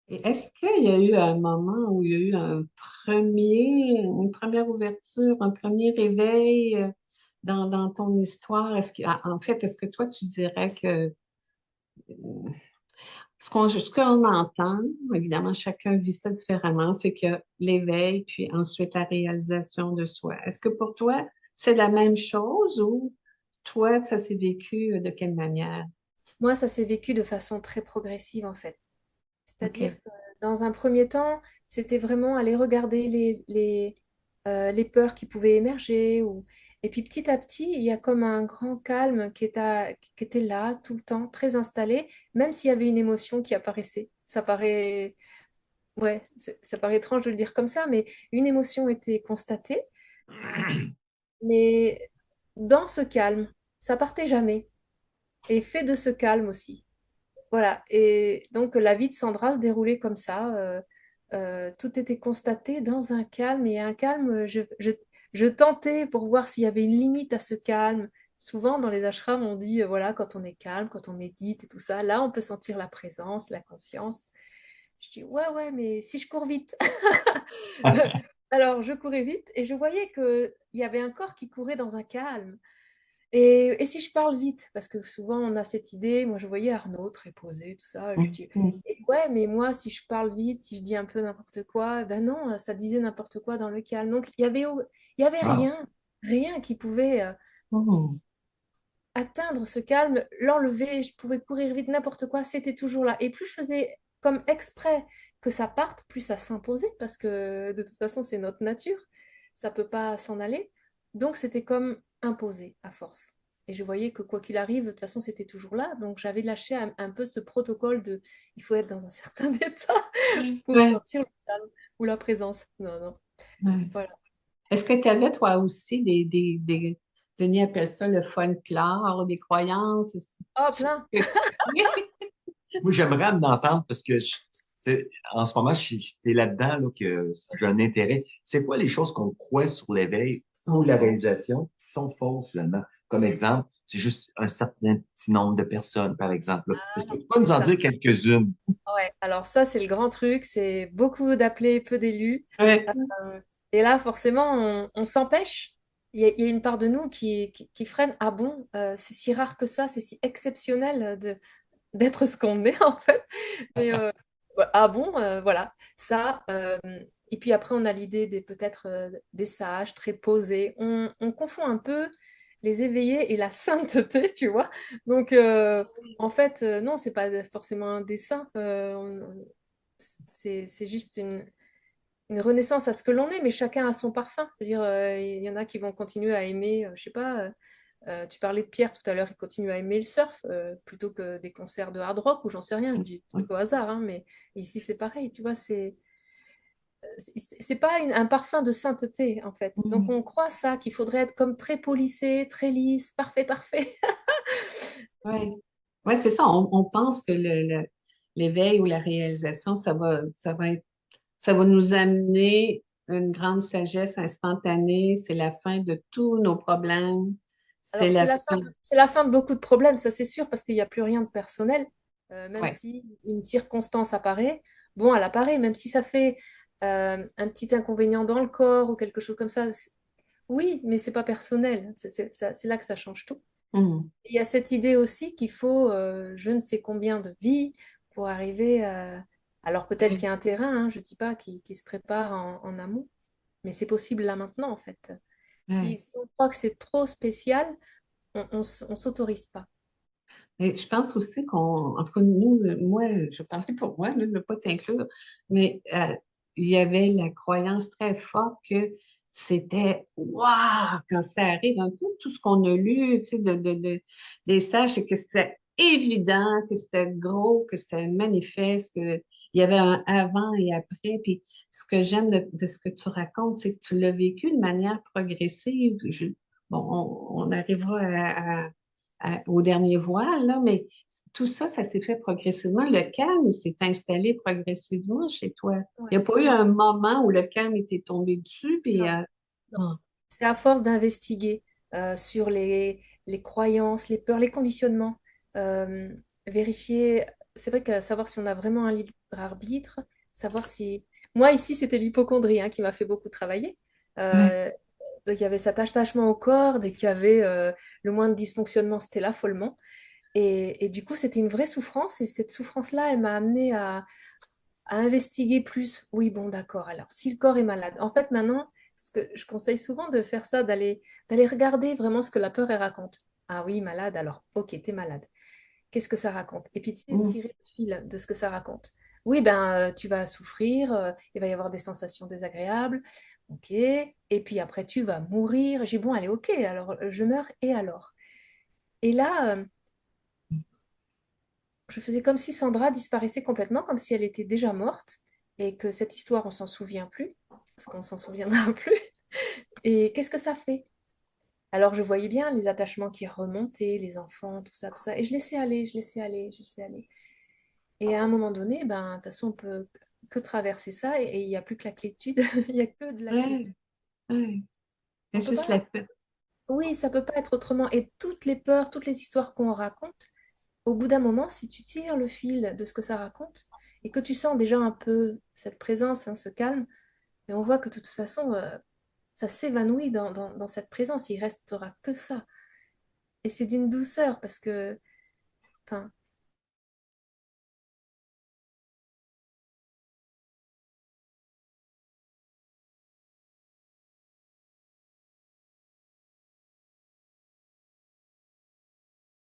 Et est-ce qu'il y a eu un moment où il y a eu une première ouverture, un premier réveil dans ton histoire? En fait, est-ce que toi, tu dirais que ce qu'on entend, évidemment, chacun vit ça différemment, c'est que l'éveil, puis ensuite la réalisation de soi. Est-ce que pour toi, c'est la même chose ou toi, ça s'est vécu de quelle manière? Moi, ça s'est vécu de façon très progressive en fait. C'est-à-dire OK. que dans un premier temps, c'était vraiment aller regarder les peurs qui pouvaient émerger. Et puis petit à petit, il y a comme un grand calme qui était là tout le temps, très installé, même s'il y avait une émotion qui apparaissait. Ça paraît, ouais, ça paraît étrange de le dire comme ça, mais une émotion était constatée. Mais dans ce calme, ça partait jamais. Et fait de ce calme aussi. Voilà, et donc la vie de Sandra se déroulait comme ça. Tout était constaté dans un calme et un calme, je tentais pour voir s'il y avait une limite à ce calme. Souvent dans les ashrams, on dit, voilà, quand on est calme, quand on médite et tout ça, là, on peut sentir la présence, la conscience. Je dis, ouais, ouais, mais si je cours vite. Alors, je courais vite et je voyais qu'il y avait un corps qui courait dans un calme. Et si je parle vite, parce que souvent on a cette idée, moi je voyais Arnaud très posé, tout ça, je dis, Mhm. et ouais, mais moi si je parle vite, si je dis un peu n'importe quoi, ben non, ça disait n'importe quoi dans le calme. Donc il y avait Wow. rien qui pouvait Mhm. atteindre ce calme, l'enlever, je pouvais courir vite, n'importe quoi, c'était toujours là. Et plus je faisais comme exprès que ça parte, plus ça s'imposait, parce que de toute façon c'est notre nature, ça peut pas s'en aller. Donc c'était comme imposé à force. Et je voyais que quoi qu'il arrive, de toute façon c'était toujours là. Donc j'avais lâché un peu ce protocole de il faut être dans un certain état pour Ouais, sentir le calme ou la présence. Non, non. ouais. Voilà. Est-ce que tu avais toi aussi Denis appelle ça le folklore, des croyances? Oh, Sur ce plein! que- Moi, j'aimerais en entendre parce que en ce moment, c'est là-dedans là, que j'ai un intérêt. C'est quoi les choses qu'on croit sur l'éveil ou la réalisation qui sont fausses finalement? Comme exemple, c'est juste un certain petit nombre de personnes, par exemple, là. Est-ce que tu peux C'est nous en ça. dire quelques-unes? Ouais, alors ça, c'est le grand truc, c'est beaucoup d'appelés, peu d'élus. Ouais. Euh, et là, forcément, on s'empêche. Il y a une part de nous qui freine. Ah bon, c'est si rare que ça, c'est si exceptionnel d'être ce qu'on est, en fait. Mais ouais, ah bon, voilà, ça. Et puis après, on a l'idée des peut-être des sages, très posés. On confond un peu les éveillés et la sainteté, tu vois. Donc, en fait, non, c'est pas forcément des saints. C'est juste une renaissance à ce que l'on est, mais chacun a son parfum. Je veux dire, il y en a qui vont continuer à aimer, je sais pas, tu parlais de Pierre tout à l'heure, il continue à aimer le surf plutôt que des concerts de hard rock ou j'en sais rien, je dis des trucs au hasard, hein, mais ici c'est pareil, tu vois, c'est pas un parfum de sainteté en fait. Donc Mhm. on croit ça, qu'il faudrait être comme très polissé, très lisse, parfait, parfait. Ouais. Ouais, c'est ça. On pense que l'éveil ou la réalisation, ça va nous amener une grande sagesse instantanée. C'est la fin de tous nos problèmes. C'est Alors la fin. c'est la fin de beaucoup de problèmes, ça c'est sûr, parce qu'il n'y a plus rien de personnel. Même Ouais. si une circonstance apparaît, bon, elle apparaît, même si ça fait un petit inconvénient dans le corps ou quelque chose comme ça. Oui, mais c'est pas personnel. C'est là que ça change tout. Mhm. Il y a cette idée aussi qu'il faut je ne sais combien de vies pour arriver Alors peut-être Ouais. qu'il y a un terrain, hein, je ne dis pas, qui se prépare en amont, mais c'est possible là maintenant en fait. Ouais. Si on croit que c'est trop spécial, on s'autorise pas. Et je pense aussi en tout cas, nous, moi, je parlais pour moi, là, ne pas t'inclure, mais il y avait la croyance très forte que c'était waouh, quand ça arrive, un peu tout ce qu'on a lu, tu sais, des sages, c'est que c'était évident, que c'était gros, que c'était manifeste, qu'il y avait un avant et après. Puis ce que j'aime de ce que tu racontes, c'est que tu l'as vécu de manière progressive. Bon, on arrivera au dernier voile, là, mais tout ça, ça s'est fait progressivement. Le calme, il s'est installé progressivement chez toi. Il n'y Ouais. a pas eu un moment où le calme était tombé dessus, puis Non, non. non. C'est à force d'investiguer sur les croyances, les peurs, les conditionnements, vérifier. c'est vrai que savoir si on a vraiment un libre arbitre, savoir si... Moi, ici, c'était l'hypocondrie hein, qui m'a fait beaucoup travailler. Ouais. Euh, donc, il y avait cet attachement au corps, dès qu'il y avait le moindre dysfonctionnement, c'était l'affolement. Et du coup, c'était une vraie souffrance. Et cette souffrance-là, elle m'a amenée à investiguer plus. Oui, bon, d'accord. Alors, si le corps est malade, en fait, maintenant, ce que je conseille souvent de faire ça, d'aller regarder vraiment ce que la peur, elle raconte. Ah oui, malade, alors, ok, t'es malade. Qu'est-ce que ça raconte? Et puis Mm. tirer le fil de ce que ça raconte. Oui, ben, tu vas souffrir, il va y avoir des sensations désagréables, ok. Et puis après, tu vas mourir. J'ai dit, bon, allez, ok, alors je meurs, et alors? Et là, je faisais comme si Sandra disparaissait complètement, comme si elle était déjà morte, et que cette histoire, on s'en souvient plus, parce qu'on s'en souviendra plus. Et qu'est-ce que ça fait? Alors je voyais bien les attachements qui remontaient, les enfants, tout ça, et je laissais aller, je laissais aller, je laissais aller. Et à un moment donné, ben, de toute façon, on peut que traverser ça et il n'y a plus que la quiétude. Il n'y a que de la Ouais, quiétude. ouais. C'est On peut juste la pas. paix. Oui, ça peut pas être autrement. Et toutes les peurs, toutes les histoires qu'on raconte, au bout d'un moment, si tu tires le fil de ce que ça raconte et que tu sens déjà un peu cette présence, hein, ce calme, et on voit que de toute façon, ça s'évanouit dans cette présence. Il restera que ça. Et c'est d'une douceur parce que, enfin,